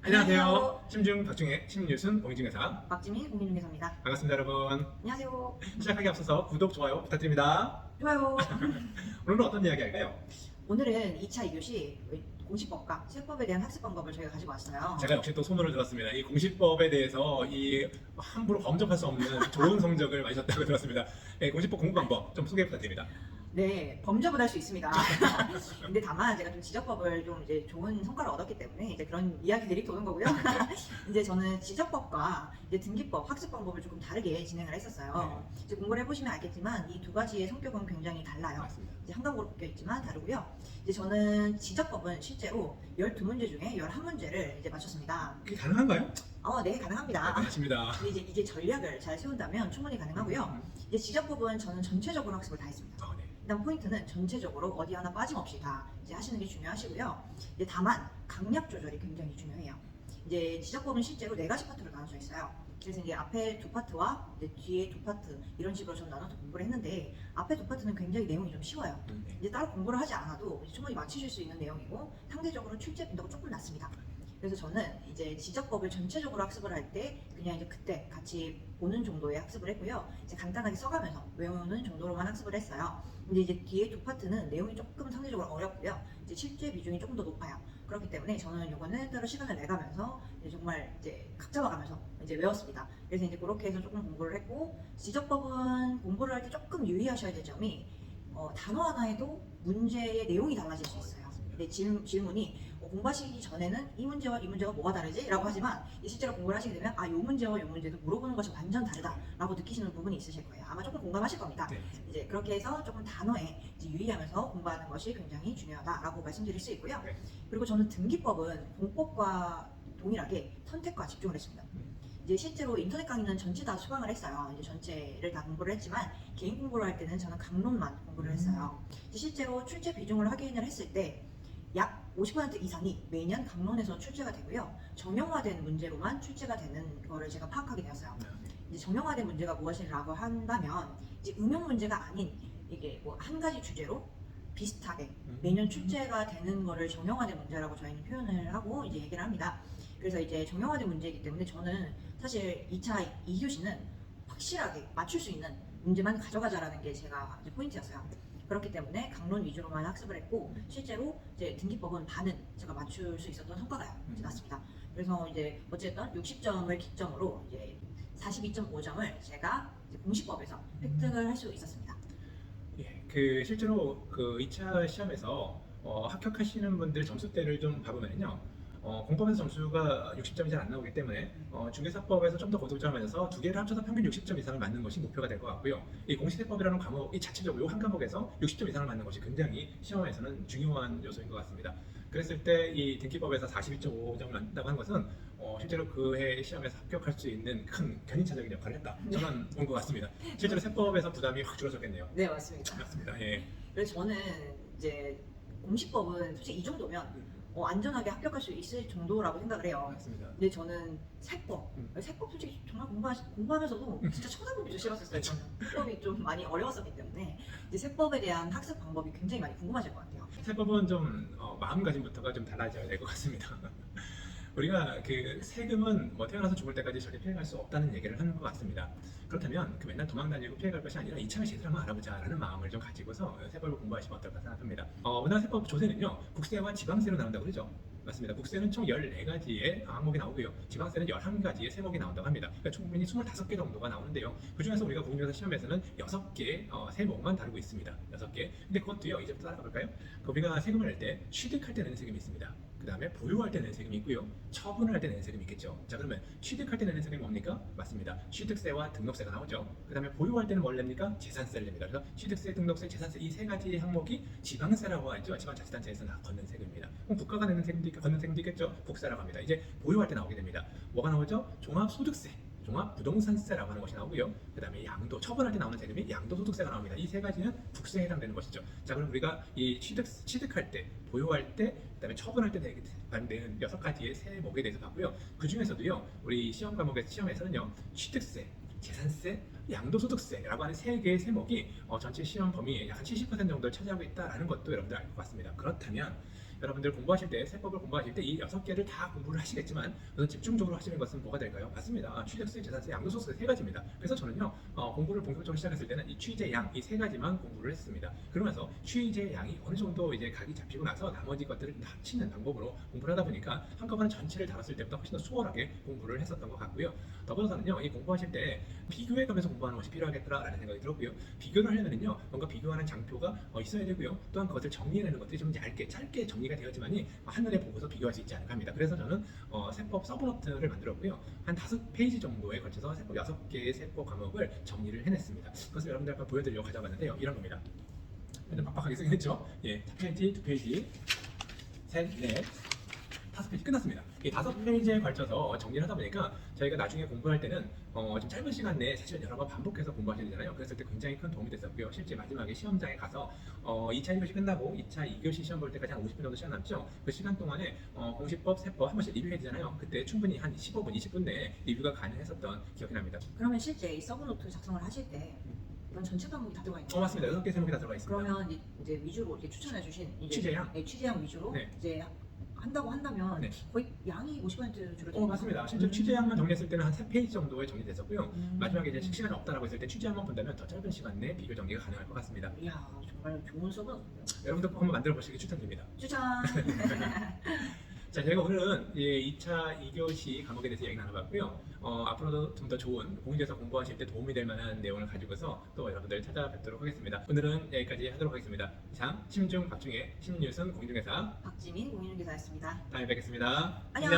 안녕하세요. 심중 박중의 심리뉴스 공인중개사 박지민 공인중개사입니다. 반갑습니다, 여러분. 안녕하세요. 시작하기 앞서서 구독, 좋아요 부탁드립니다. 좋아요. 오늘은 어떤 이야기 할까요? 오늘은 2차 2교시 공시법과 세법에 대한 학습 방법을 저희가 가지고 왔어요. 제가 역시 또 소문을 들었습니다. 이 공시법에 대해서 이 함부로 범접할 수 없는 좋은 성적을 마셨다고 들었습니다. 공시법 공부 방법 좀 소개 부탁드립니다. 네, 범접을 할 수 있습니다. 근데 다만 제가 좀 지적법을 좀 이제 좋은 성과를 얻었기 때문에 이제 그런 이야기들이 도는 거고요. 이제 저는 지적법과 이제 등기법 학습 방법을 조금 다르게 진행을 했었어요. 이제 공부를 해보시면 알겠지만 이 두 가지의 성격은 굉장히 달라요. 맞습니다. 이제 한 과목으로 묶여 있지만 다르고요. 이제 저는 지적법은 실제로 12문제 중에 11문제를 이제 맞췄습니다. 그게 가능한가요? 네, 가능합니다. 맞습니다. 근데 이제 이게 전략을 잘 세운다면 충분히 가능하고요. 이제 지적법은 저는 전체적으로 학습을 다 했습니다. 네. 일단 포인트는 전체적으로 어디 하나 빠짐없이 다 이제 하시는 게 중요하시고요. 이제 다만 강약 조절이 굉장히 중요해요. 이제 지적법은 실제로 4가지 파트로 나눠져 있어요. 그래서 이제 앞에 두 파트와 이제 뒤에 두 파트 이런 식으로 좀 나눠서 공부를 했는데 앞에 두 파트는 굉장히 내용이 좀 쉬워요. 이제 따로 공부를 하지 않아도 충분히 맞추실 수 있는 내용이고 상대적으로 출제 빈도가 조금 낮습니다. 그래서 저는 이제 지적법을 전체적으로 학습을 할 때 그냥 이제 그때 같이 보는 정도의 학습을 했고요. 이제 간단하게 써가면서 외우는 정도로만 학습을 했어요. 근데 이제 뒤에 두 파트는 내용이 조금 상대적으로 어렵고요. 이제 실제 비중이 조금 더 높아요. 그렇기 때문에 저는 이거는 따로 시간을 내가면서 이제 정말 이제 각 잡아가면서 이제 외웠습니다. 그래서 이제 그렇게 해서 조금 공부를 했고 지적법은 공부를 할 때 조금 유의하셔야 될 점이 단어 하나에도 문제의 내용이 달라질 수 있어요. 근데 질문이 공부하시기 전에는 이 문제와 이 문제가 뭐가 다르지? 라고 하지만 실제로 공부를 하시게 되면 이 문제와 이 문제도 물어보는 것이 완전 다르다 라고 느끼시는 부분이 있으실 거예요. 아마 조금 공감하실 겁니다. 네. 이제 그렇게 해서 조금 단어에 이제 유의하면서 공부하는 것이 굉장히 중요하다라고 말씀드릴 수 있고요. 네. 그리고 저는 등기법은 공법과 동일하게 선택과 집중을 했습니다. 이제 실제로 인터넷 강의는 전체 다 수강을 했어요. 이제 전체를 다 공부를 했지만 개인 공부를 할 때는 저는 강론만 공부를 했어요. 이제 실제로 출제 비중을 확인을 했을 때 약 50% 이상이 매년 강론에서 출제가 되고요. 정형화된 문제로만 출제가 되는 거를 제가 파악하게 되었어요. 이제 정형화된 문제가 무엇이라고 한다면 이제 응용 문제가 아닌 이게 뭐 한 가지 주제로 비슷하게 매년 출제가 되는 거를 정형화된 문제라고 저희는 표현을 하고 이제 얘기를 합니다. 그래서 이제 정형화된 문제이기 때문에 저는 사실 2차 2교시는 확실하게 맞출 수 있는 문제만 가져가자라는 게 제가 이제 포인트였어요. 그렇기 때문에 강론 위주로만 학습을 했고 실제로 이제 등기법은 반은 제가 맞출 수 있었던 성과가 이제 났습니다. 그래서 이제 어쨌든 60점을 기점으로 이제 42.5점을 제가 이제 공시법에서 획득을 할 수 있었습니다. 그 실제로 그 2차 시험에서 합격하시는 분들 점수대를 좀 봐보면요. 공법에서 점수가 60점이 잘 안 나오기 때문에 중개사법에서 좀 더 고득점을 해서 두 개를 합쳐서 평균 60점 이상을 맞는 것이 목표가 될 것 같고요. 이 공시세법이라는 과목 이 자체적으로 한 과목에서 60점 이상을 맞는 것이 굉장히 시험에서는 중요한 요소인 것 같습니다. 그랬을 때 이 등기법에서 42.5점을 맞는다고 하는 것은 실제로 그 해 시험에서 합격할 수 있는 큰 견인차적인 역할을 했다. 저는 본 것 같습니다. 실제로 세법에서 부담이 확 줄어졌겠네요. 네, 맞습니다. 맞습니다. 예. 그래서 저는 이제 공시법은 솔직히 이 정도면 안전하게 합격할 수 있을 정도라고 생각을 해요. 맞습니다. 근데 저는 세법 솔직히 정말 공부하면서도 진짜 쳐다보기도 싫었었어요. 저는 세법이 좀 많이 어려웠었기 때문에 이제 세법에 대한 학습 방법이 굉장히 많이 궁금하실 것 같아요. 세법은 좀 마음가짐부터가 좀 달라져야 될 것 같습니다. 우리가 그 세금은 뭐 태어나서 죽을 때까지 절대 피해갈 수 없다는 얘기를 하는 것 같습니다. 그렇다면 그 맨날 도망 다니고 피해갈 것이 아니라 이참에 제대로 한번 알아보자라는 마음을 좀 가지고서 세법을 공부하시면 어떨까 생각합니다. 우리나라 세법 조세는요, 국세와 지방세로 나온다고 그러죠. 맞습니다. 국세는 총 14가지의 항목이 나오고요. 지방세는 11가지의 세목이 나온다고 합니다. 그러니까 충분히 25개 정도가 나오는데요. 그 중에서 우리가 공인중개사 시험에서는 6개 세목만 다루고 있습니다. 6개. 근데 그것도요, 이제부터 따라가 볼까요? 우리가 세금을 낼 때 취득할 때 내는 세금이 있습니다. 그 다음에 보유할 때 내는 세금이 있고요. 처분을 할 때 내는 세금이 있겠죠. 자, 그러면 취득할 때 내는 세금이 뭡니까? 맞습니다. 취득세와 등록세가 나오죠. 그 다음에 보유할 때는 뭘 냅니까? 재산세를 냅니다. 그래서 취득세, 등록세, 재산세 이 세 가지 항목이 지방세라고 하죠. 지방자치단체에서 걷는 세금입니다. 그럼 국가가 내는 세금도 걷는 세금도 있겠죠. 국세라고 합니다. 이제 보유할 때 나오게 됩니다. 뭐가 나오죠? 종합소득세. 종합부동산세라고 하는 것이 나오고요. 그 다음에 양도, 처분할 때 나오는 세금이 양도소득세가 나옵니다. 이 세 가지는 국세에 해당되는 것이죠. 자, 그럼 우리가 이 취득할 때, 보유할 때, 그 다음에 처분할 때 내는 6가지의 세목에 대해서 봤고요. 그 중에서도요, 우리 시험 과목의 시험에서는요, 취득세, 재산세, 양도소득세라고 하는 3개의 세목이 전체 시험 범위의 약 70% 정도를 차지하고 있다는 것도 여러분들 알 것 같습니다. 그렇다면 여러분들 공부하실 때, 세법을 공부하실 때 이 6개를 다 공부를 하시겠지만 우선 집중적으로 하시는 것은 뭐가 될까요? 맞습니다. 취득세, 재산세, 양도소득세 3가지입니다. 그래서 저는요 공부를 본격적으로 시작했을 때는 이 취재, 양 이 3가지만 공부를 했습니다. 그러면서 취재, 양이 어느 정도 이제 각이 잡히고 나서 나머지 것들을 다 합치는 방법으로 공부를 하다 보니까 한꺼번에 전체를 다뤘을 때보다 훨씬 더 수월하게 공부를 했었던 것 같고요. 더불어서는요 이 공부하실 때 비교해가면서 공부하는 것이 필요하겠다라는 생각이 들었고요. 비교를 하려면요 뭔가 비교하는 장표가 있어야 되고요. 또한 그것을 정리해내는 것들이 좀 얇게 짧게 정리가 되어야지만이 한눈에 보고서 비교할 수 있지 않을까 합니다. 그래서 저는 세법 서브노트를 만들었고요. 한 5페이지 정도에 걸쳐서 세법 6개의 세법 과목을 정리를 해냈습니다. 그것을 여러분들 아까 보여드리려고 가져왔는데요. 이런 겁니다. 좀 빡빡하게 쓰긴 했죠. 예, 1페이지, 2페이지, 셋, 넷, 5페이지 끝났습니다. 이 5페이지에 걸쳐서 정리를 하다 보니까 저희가 나중에 공부할 때는 좀 짧은 시간 내에 사실 여러 번 반복해서 공부하셔야 되잖아요. 그랬을 때 굉장히 큰 도움이 됐었고요. 실제 마지막에 시험장에 가서 2차 1교시 끝나고 2차 2교시 시험 볼 때까지 한 50분 정도 시간 남죠. 그 시간 동안에 공시법, 세법 한 번씩 리뷰해야 되잖아요. 그때 충분히 한 15분, 20분 내에 리뷰가 가능했었던 기억이 납니다. 그러면 실제 이 서브노트 작성을 하실 때 이런 전체 과목이 다 들어가 있나요? 맞습니다. 6개 세목이 다 들어가 있습니다. 그러면 이제 위주로 이렇게 추천해 주신 이제 취재양? 네, 취재양 위주로 네. 이제 한다고 한다면 네. 거의 양이 50% 줄어들어요. 맞습니다. 실제 취재양만 정리했을 때는 한 3페이지 정도에 정리됐었고요. 마지막에 이제 시간이 없다라고 했을 때 취재양만 본다면 더 짧은 시간 내에 비교 정리가 가능할 것 같습니다. 이야 정말 좋은 서브노트예요. 여러분들 꼭 한번 만들어 보시기 추천드립니다. 추천. 자, 저희가 오늘은 2차 2교시 과목에 대해서 얘기 나눠봤고요. 앞으로도 좀 더 좋은 공인중개사 공부하실 때 도움이 될 만한 내용을 가지고서 또 여러분들 찾아뵙도록 하겠습니다. 오늘은 여기까지 하도록 하겠습니다. 이상 심중 박중의 신유순 공인중개사 박지민 공인중개사였습니다. 다음에 뵙겠습니다. 안녕.